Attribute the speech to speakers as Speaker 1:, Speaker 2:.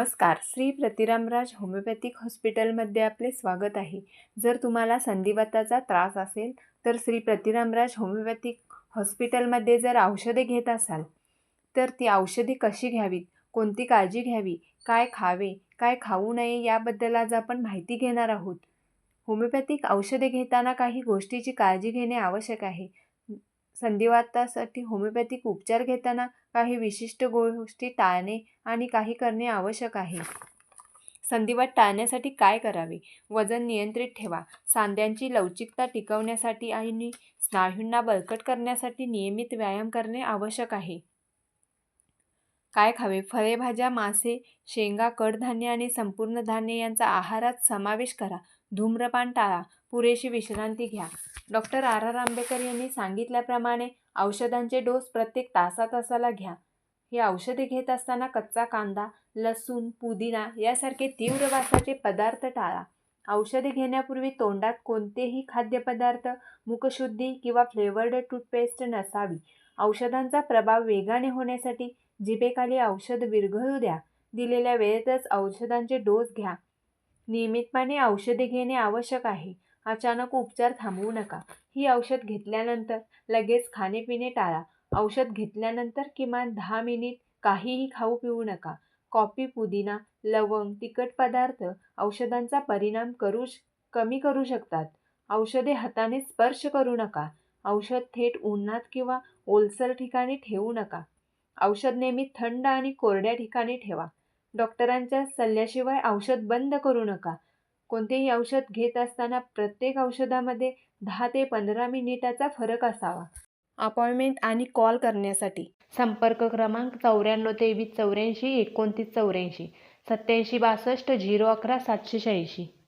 Speaker 1: नमस्कार. श्री प्रतिरामराज होमिओपॅथिक हॉस्पिटलमध्ये आपले स्वागत आहे. जर तुम्हाला संधिवाताचा त्रास असेल तर श्री प्रतिरामराज होमिओपॅथिक हॉस्पिटलमध्ये जर औषधे घेत असाल तर ती औषधे कशी घ्यावीत, कोणती काळजी घ्यावी, काय खावे, काय खाऊ नये याबद्दल आज आपण माहिती घेणार आहोत. होमिओपॅथिक औषधे घेताना काही गोष्टीची काळजी घेणे आवश्यक आहे. संधिवातासाठी होमिओपॅथिक उपचार घेताना काही विशिष्ट गोष्टी टाळणे आणि काही करणे आवश्यक आहे. संधिवात टाळण्यासाठी काय करावे? वजन नियंत्रित ठेवा. सांध्यांची लवचिकता टिकवण्यासाठी आणि स्नायूंना बळकट करण्यासाठी नियमित व्यायाम करणे आवश्यक आहे. काय खावे? फळे, भाज्या, मासे, शेंगा, कडधान्य आणि संपूर्ण धान्य यांचा आहारात समावेश करा. धूम्रपान टाळा. पुरेशी विश्रांती घ्या. Doctor R. आंबेकर यांनी सांगितल्याप्रमाणे औषधांचे डोस प्रत्येक तासाला घ्या. ही औषधे घेत असताना कच्चा कांदा, लसूण, पुदिना यासारखे तीव्र वासाचे पदार्थ टाळा. औषधे घेण्यापूर्वी तोंडात कोणतेही खाद्यपदार्थ, मुखशुद्धी किंवा फ्लेवर्ड टूथपेस्ट नसावी. औषधांचा प्रभाव वेगाने होण्यासाठी जिभेखाली औषध विरघळू द्या. दिलेल्या वेळेतच औषधांचे डोस घ्या. नियमितपणे औषधे घेणे आवश्यक आहे. अचानक उपचार थांबवू नका. ही औषध घेतल्यानंतर लगेच खाणे-पिणे टाळा. औषध घेतल्यानंतर किमान 10 मिनिट काहीही खाऊ पिऊ नका. कॉफी, पुदिना, लवंग, तिखट पदार्थ औषधांचा परिणाम कमी करू शकतात. औषधे हाताने स्पर्श करू नका. औषध थेट उन्हात किंवा ओलसर ठिकाणी ठेवू नका. औषध नेहमी थंड आणि कोरड्या ठिकाणी ठेवा. डॉक्टरांच्या सल्ल्याशिवाय औषध बंद करू नका. कोणतेही औषध घेत असताना प्रत्येक औषधामध्ये 10 ते 15 मिनिटाचा फरक असावा. अपॉइंटमेंट आणि कॉल करण्यासाठी संपर्क क्रमांक 94 23 84 29 84 87 62 011 786.